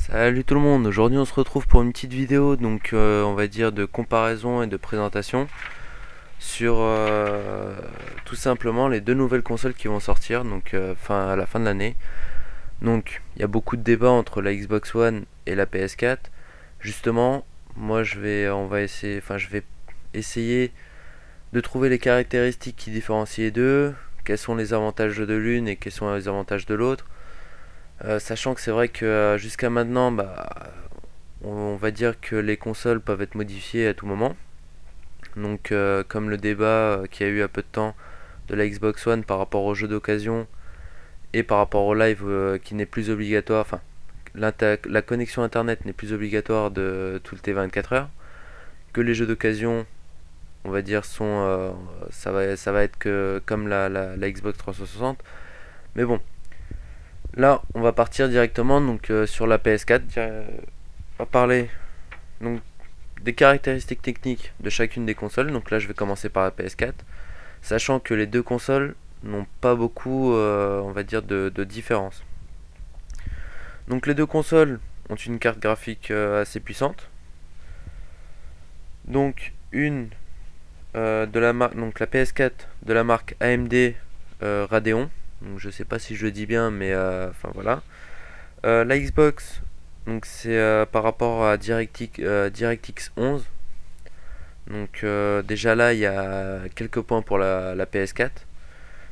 Salut tout le monde, aujourd'hui on se retrouve pour une petite vidéo on va dire de comparaison et de présentation sur tout simplement les deux nouvelles consoles qui vont sortir à la fin de l'année. Donc il y a beaucoup de débats entre la Xbox One et la PS4. Justement, moi je vais essayer de trouver les caractéristiques qui différencient les deux, quels sont les avantages de l'une et quels sont les avantages de l'autre. Sachant que c'est vrai que jusqu'à maintenant, on va dire que les consoles peuvent être modifiées à tout moment. Comme le débat qu'il y a eu à peu de temps de la Xbox One par rapport aux jeux d'occasion et par rapport au live qui n'est plus obligatoire, enfin, la connexion internet n'est plus obligatoire de toutes les 24 heures, que les jeux d'occasion, on va dire, ça va être que comme la Xbox 360. Mais bon, là, on va partir directement sur la PS4. On va parler donc des caractéristiques techniques de chacune des consoles. Donc là, je vais commencer par la PS4, sachant que les deux consoles n'ont pas beaucoup, on va dire, de différence. Donc les deux consoles ont une carte graphique assez puissante. Donc une de la marque, donc la PS4 de la marque AMD Radeon. Donc je sais pas si je le dis bien, mais enfin voilà. La Xbox, donc c'est par rapport à DirectX 11. Déjà là, il y a quelques points pour la PS4,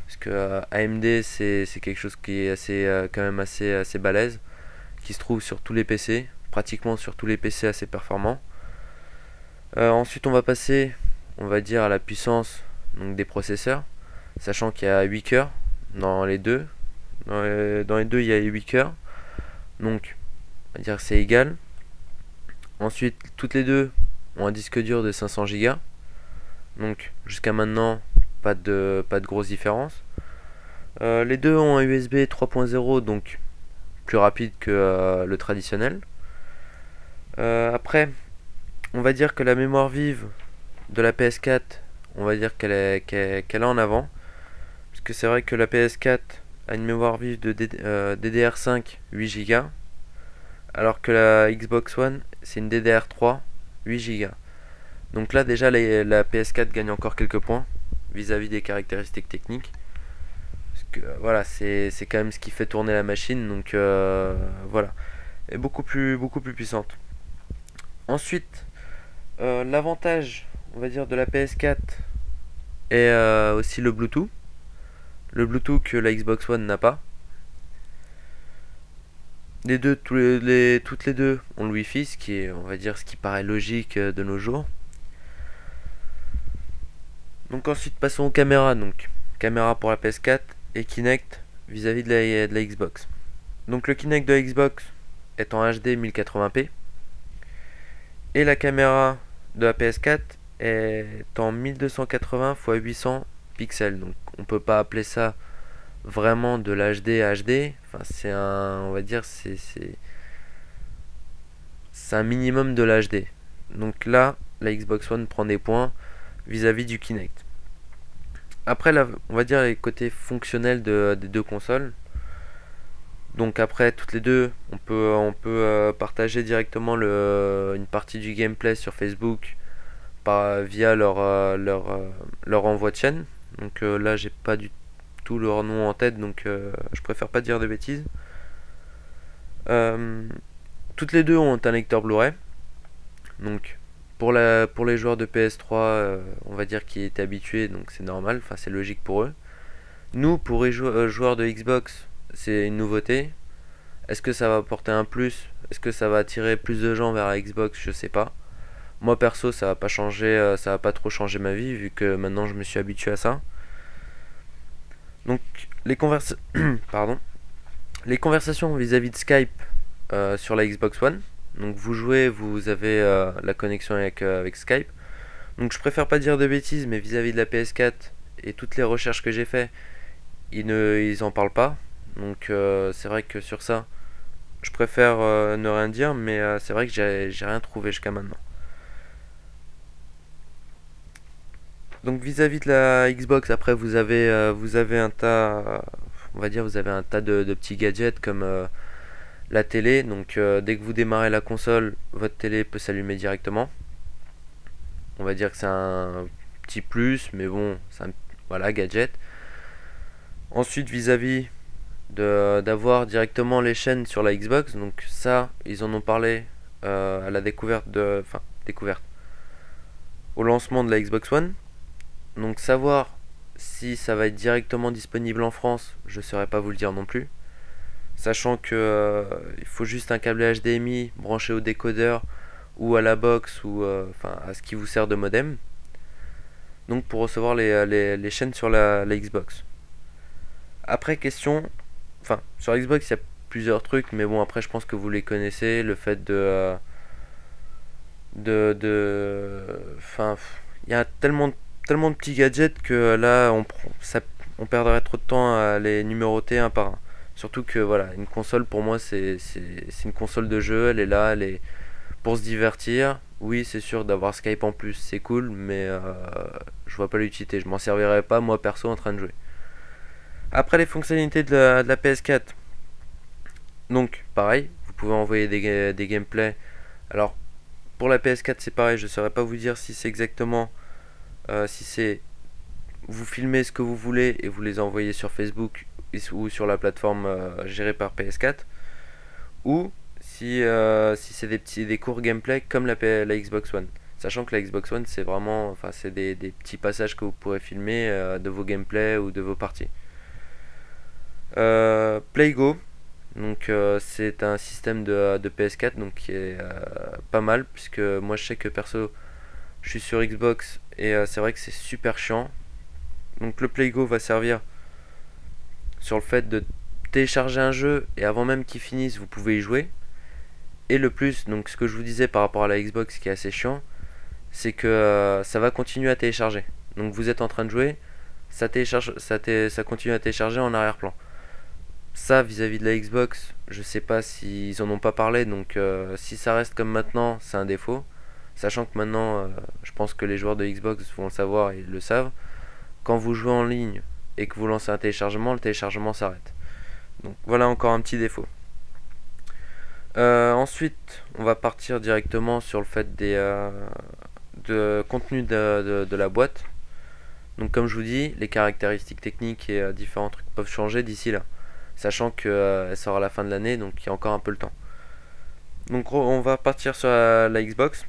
parce que AMD c'est quelque chose qui est quand même assez balèze, qui se trouve sur tous les PC, pratiquement sur tous les PC assez performants. Ensuite, on va passer, on va dire, à la puissance des processeurs, sachant qu'il y a 8 cœurs dans les deux. Dans les deux, il y a 8 cœurs. Donc, on va dire que c'est égal. Ensuite, toutes les deux ont un disque dur de 500 Go. Donc, jusqu'à maintenant, pas de grosse différence. Les deux ont un USB 3.0, donc plus rapide que le traditionnel. Après, on va dire que la mémoire vive de la PS4, on va dire qu'elle est en avant. Parce que c'est vrai que la PS4 a une mémoire vive de DDR5 8 Go, alors que la Xbox One c'est une DDR3 8 Go. Donc là déjà la PS4 gagne encore quelques points vis-à-vis des caractéristiques techniques. Parce que voilà, c'est quand même ce qui fait tourner la machine, voilà. Et beaucoup plus puissante. Ensuite, l'avantage, on va dire, de la PS4 est aussi le Bluetooth. Le Bluetooth que la Xbox One n'a pas. Les deux, toutes les deux ont le Wi-Fi, ce qui est, on va dire, ce qui paraît logique de nos jours. Donc ensuite, passons aux caméras. Donc, caméra pour la PS4 et Kinect vis-à-vis de la Xbox. Donc le Kinect de la Xbox est en HD 1080p. Et la caméra de la PS4 est en 1280 x 800 pixels. Donc on peut pas appeler ça vraiment de l'HD HD. Enfin, on va dire, c'est un minimum de l'HD. Donc là, la Xbox One prend des points vis-à-vis du Kinect. Après, on va dire les côtés fonctionnels des deux consoles. Donc après, toutes les deux, on peut partager directement une partie du gameplay sur Facebook via leur envoi de chaîne. Donc là, j'ai pas du tout leur nom en tête, je préfère pas dire de bêtises. Toutes les deux ont un lecteur Blu-ray. Donc pour les joueurs de PS3, on va dire qu'ils étaient habitués, donc c'est normal, enfin c'est logique pour eux. Nous, pour les joueurs de Xbox, c'est une nouveauté. Est-ce que ça va apporter un plus? Est-ce que ça va attirer plus de gens vers la Xbox? Je sais pas. Moi perso, ça va pas changer, ça va pas trop changer ma vie vu que maintenant je me suis habitué à ça. Donc pardon. Les conversations vis-à-vis de Skype sur la Xbox One. Donc vous jouez, vous avez la connexion avec Skype. Donc je préfère pas dire de bêtises, mais vis-à-vis de la PS4 et toutes les recherches que j'ai fait, ils en parlent pas. Donc c'est vrai que sur ça, je préfère ne rien dire, mais c'est vrai que j'ai rien trouvé jusqu'à maintenant. Donc vis-à-vis de la Xbox, après vous avez un tas, on va dire, vous avez un tas de petits gadgets comme La télé, donc dès que vous démarrez la console, votre télé peut s'allumer directement. On va dire que c'est un petit plus, mais bon, c'est un voilà, gadget. Ensuite, vis-à-vis d'avoir directement les chaînes sur la Xbox, donc ça, ils en ont parlé à la découverte découverte, au lancement de la Xbox One. Donc savoir si ça va être directement disponible en France, je ne saurais pas vous le dire non plus. Sachant que il faut juste un câble HDMI branché au décodeur ou à la box ou à ce qui vous sert de modem. Donc pour recevoir les chaînes sur la Xbox. Après question, sur Xbox il y a plusieurs trucs, mais bon après je pense que vous les connaissez. Le fait il y a tellement de petits gadgets que là on perdrait trop de temps à les numéroter un par un. Surtout que voilà, une console pour moi c'est une console de jeu, elle est là, elle est pour se divertir. Oui, c'est sûr d'avoir Skype en plus, c'est cool, mais je vois pas l'utilité, je m'en servirais pas moi perso en train de jouer. Après les fonctionnalités de la PS4, donc pareil, vous pouvez envoyer des gameplays. Alors pour la PS4 c'est pareil, je saurais pas vous dire si c'est exactement si c'est vous filmez ce que vous voulez et vous les envoyez sur Facebook ou sur la plateforme gérée par PS4, ou si c'est des courts gameplay comme la Xbox One. Sachant que la Xbox One c'est vraiment, c'est des petits passages que vous pourrez filmer de vos gameplays ou de vos parties. PlayGo, donc c'est un système de PS4 donc qui est pas mal, puisque moi je sais que perso je suis sur Xbox et c'est vrai que c'est super chiant. Donc le PlayGo va servir sur le fait de télécharger un jeu et avant même qu'il finisse vous pouvez y jouer. Et le plus, donc ce que je vous disais par rapport à la Xbox qui est assez chiant, c'est que ça va continuer à télécharger. Donc vous êtes en train de jouer, ça continue à télécharger en arrière-plan. Ça vis-à-vis de la Xbox, je sais pas s'ils en ont pas parlé, donc si ça reste comme maintenant, c'est un défaut. Sachant que maintenant, je pense que les joueurs de Xbox vont le savoir et le savent. Quand vous jouez en ligne et que vous lancez un téléchargement, le téléchargement s'arrête. Donc voilà encore un petit défaut. Ensuite, on va partir directement sur le fait de contenu de la boîte. Donc comme je vous dis, les caractéristiques techniques et différents trucs peuvent changer d'ici là. Sachant qu'elle sort à la fin de l'année, donc il y a encore un peu le temps. Donc on va partir sur la Xbox.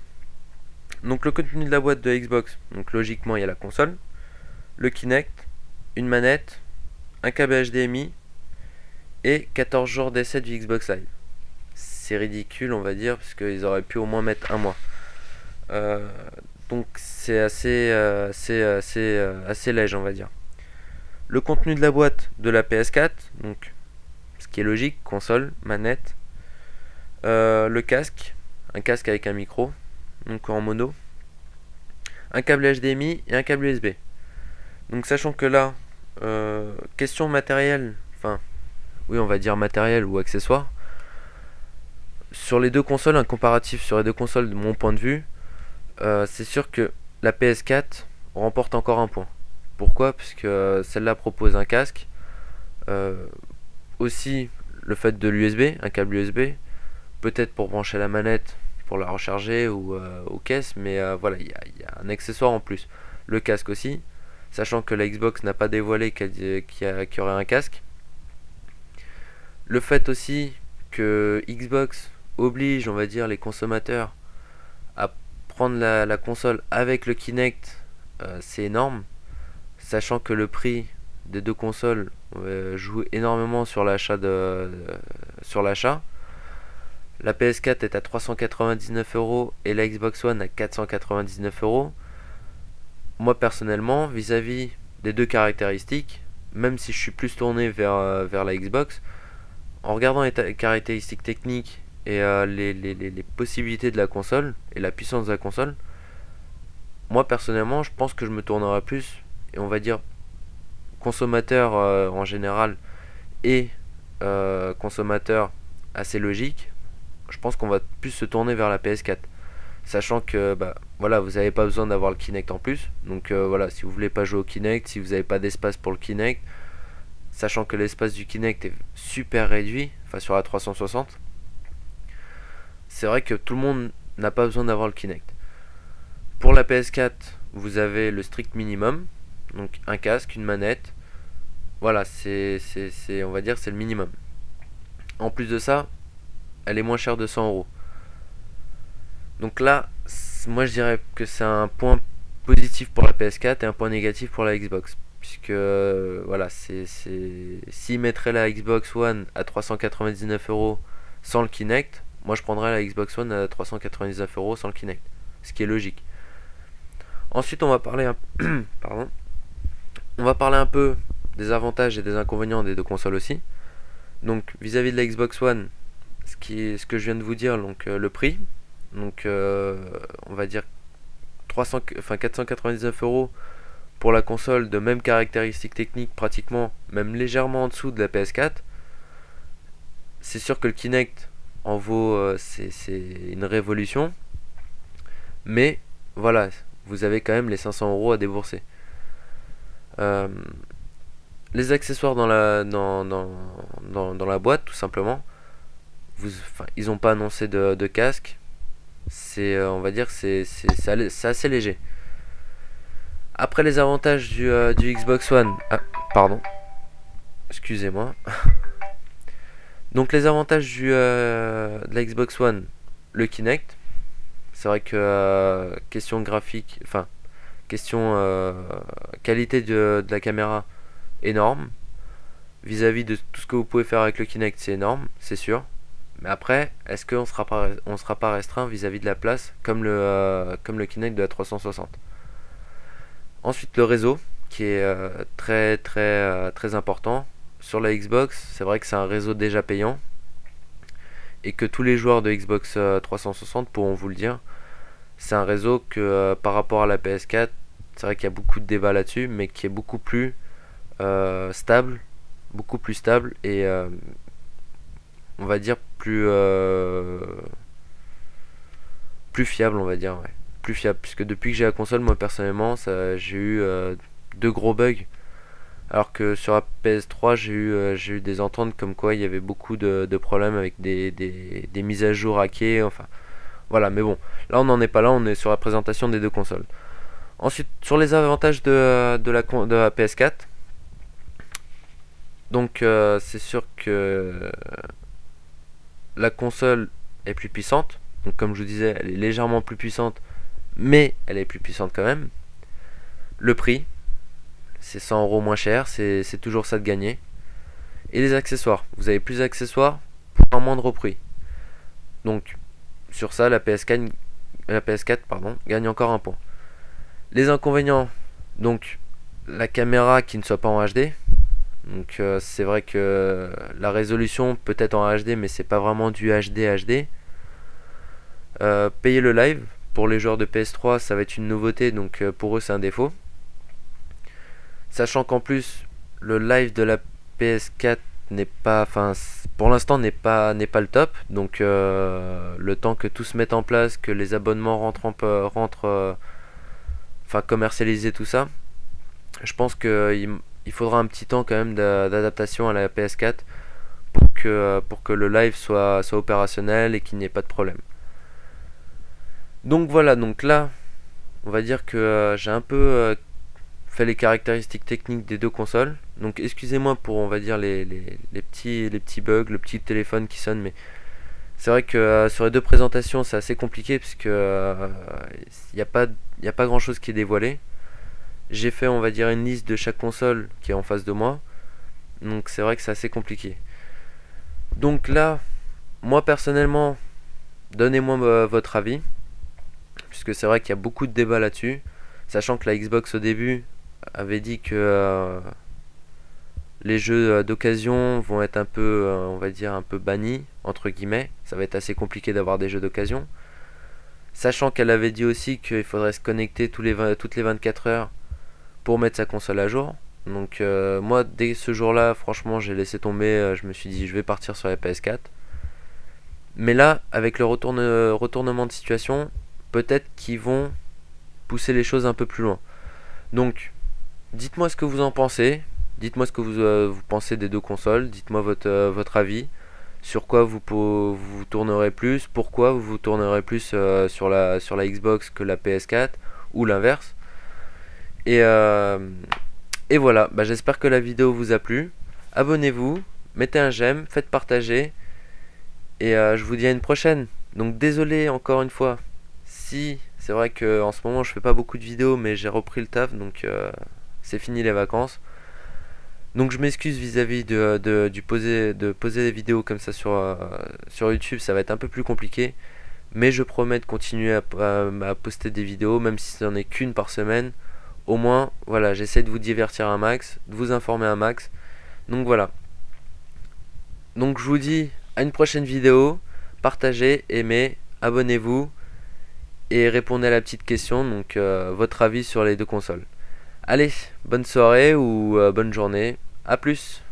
Donc le contenu de la boîte de Xbox, donc logiquement il y a la console, le Kinect, une manette, un câble HDMI et 14 jours d'essai du Xbox Live. C'est ridicule on va dire, parce qu'ils auraient pu au moins mettre un mois. Donc c'est assez léger on va dire. Le contenu de la boîte de la PS4, donc ce qui est logique, console, manette, le casque, un casque avec un micro, donc en mono, un câble HDMI et un câble USB. Donc sachant que là, question matérielle, oui on va dire matériel ou accessoire, sur les deux consoles, un comparatif sur les deux consoles de mon point de vue, c'est sûr que la PS4 remporte encore un point. Pourquoi? Parce que celle-là propose un casque, aussi le fait de l'USB, un câble USB, peut-être pour brancher la manette, pour la recharger ou aux caisses, mais voilà, il y a un accessoire en plus. Le casque aussi, sachant que la Xbox n'a pas dévoilé qu'il y aurait un casque. Le fait aussi que Xbox oblige, on va dire, les consommateurs à prendre la console avec le Kinect, c'est énorme, sachant que le prix des deux consoles joue énormément sur l'achat. La PS4 est à 399 € et la Xbox One à 499 €. Moi personnellement, vis-à-vis des deux caractéristiques, même si je suis plus tourné vers la Xbox, en regardant les caractéristiques techniques et les possibilités de la console et la puissance de la console, moi personnellement je pense que je me tournerai plus, et on va dire consommateur en général et consommateur assez logique, je pense qu'on va plus se tourner vers la PS4. Sachant que voilà, vous n'avez pas besoin d'avoir le Kinect en plus. Donc voilà, si vous voulez pas jouer au Kinect, si vous n'avez pas d'espace pour le Kinect, sachant que l'espace du Kinect est super réduit, sur la 360, c'est vrai que tout le monde n'a pas besoin d'avoir le Kinect. Pour la PS4, vous avez le strict minimum, donc un casque, une manette. Voilà, on va dire c'est le minimum. En plus de ça, elle est moins chère de 100 euros. Donc là, moi je dirais que c'est un point positif pour la PS4 et un point négatif pour la Xbox. Puisque voilà, s'ils mettraient la Xbox One à 399 euros sans le Kinect, moi je prendrais la Xbox One à 399 euros sans le Kinect. Ce qui est logique. Ensuite, on va parler pardon. On va parler un peu des avantages et des inconvénients des deux consoles aussi. Donc vis-à-vis de la Xbox One, ce que je viens de vous dire, donc le prix, donc on va dire 499 euros pour la console de même caractéristiques techniques, pratiquement même légèrement en dessous de la PS4. C'est sûr que le Kinect en vaut, c'est une révolution, mais voilà, vous avez quand même les 500 euros à débourser. Les accessoires dans la boîte, tout simplement, ils n'ont pas annoncé de casque. On va dire, c'est assez léger. Après les avantages du Xbox One, pardon, excusez-moi. Donc les avantages de la Xbox One, le Kinect. C'est vrai que question graphique, enfin question qualité de la caméra, énorme. Vis-à-vis de tout ce que vous pouvez faire avec le Kinect, c'est énorme, c'est sûr. Mais après, est-ce qu'on sera pas restreint vis-à-vis de la place comme le Kinect de la 360. Ensuite, le réseau qui est très important. Sur la Xbox, c'est vrai que c'est un réseau déjà payant et que tous les joueurs de Xbox 360 pourront vous le dire. C'est un réseau que par rapport à la PS4, c'est vrai qu'il y a beaucoup de débats là-dessus, mais qui est beaucoup plus stable et on va dire plus fiable, on va dire, ouais. Plus fiable, puisque depuis que j'ai la console, moi personnellement, j'ai eu deux gros bugs, alors que sur la PS3 j'ai eu des ententes comme quoi il y avait beaucoup de problèmes avec des mises à jour hackées, enfin voilà. Mais bon, là on n'en est pas là, on est sur la présentation des deux consoles. Ensuite, sur les avantages de la PS4, donc c'est sûr que la console est plus puissante. Donc comme je vous disais, elle est légèrement plus puissante, mais elle est plus puissante quand même. Le prix, c'est 100 euros moins cher, c'est toujours ça de gagner. Et les accessoires, vous avez plus d'accessoires pour un moindre prix. Donc sur ça, la PS4 gagne encore un point. Les inconvénients, donc la caméra qui ne soit pas en HD. Donc c'est vrai que la résolution peut être en HD, mais c'est pas vraiment du HD. Payer le live, pour les joueurs de PS3 ça va être une nouveauté, donc pour eux c'est un défaut. Sachant qu'en plus le live de la PS4 n'est pas, enfin pour l'instant n'est pas le top, donc le temps que tout se mette en place, que les abonnements rentrent, commercialiser tout ça, je pense qu'il faudra un petit temps quand même d'adaptation à la PS4 pour que le live soit opérationnel et qu'il n'y ait pas de problème. Donc voilà, donc là on va dire que j'ai un peu fait les caractéristiques techniques des deux consoles. Donc excusez-moi pour, on va dire, les petits bugs, le petit téléphone qui sonne, mais c'est vrai que sur les deux présentations c'est assez compliqué puisque il n'y a pas grand chose qui est dévoilé. J'ai fait, on va dire, une liste de chaque console qui est en face de moi, donc c'est vrai que c'est assez compliqué. Donc là, moi personnellement, donnez-moi votre avis, puisque c'est vrai qu'il y a beaucoup de débats là-dessus, sachant que la Xbox au début avait dit que les jeux d'occasion vont être un peu, on va dire, un peu bannis, entre guillemets. Ça va être assez compliqué d'avoir des jeux d'occasion, sachant qu'elle avait dit aussi qu'il faudrait se connecter toutes les 24 heures pour mettre sa console à jour. Donc moi dès ce jour-là, franchement j'ai laissé tomber, je me suis dit je vais partir sur la PS4. Mais là, avec le retournement de situation, peut-être qu'ils vont pousser les choses un peu plus loin. Donc dites-moi ce que vous en pensez, dites-moi ce que vous pensez des deux consoles, dites-moi votre avis sur quoi vous tournerez plus, pourquoi vous tournerez plus sur la Xbox que la PS4 ou l'inverse. Et, et voilà, bah, j'espère que la vidéo vous a plu. Abonnez-vous, mettez un j'aime, faites partager. Et je vous dis à une prochaine. Donc désolé encore une fois. Si, c'est vrai que en ce moment je fais pas beaucoup de vidéos, mais j'ai repris le taf, donc c'est fini les vacances. Donc je m'excuse vis-à-vis de poser des vidéos comme ça sur YouTube, ça va être un peu plus compliqué. Mais je promets de continuer à poster des vidéos, même si ce n'en est qu'une par semaine. Au moins, voilà, j'essaie de vous divertir un max, de vous informer un max. Donc voilà. Donc je vous dis à une prochaine vidéo. Partagez, aimez, abonnez-vous et répondez à la petite question. Donc votre avis sur les deux consoles. Allez, bonne soirée ou bonne journée. A plus.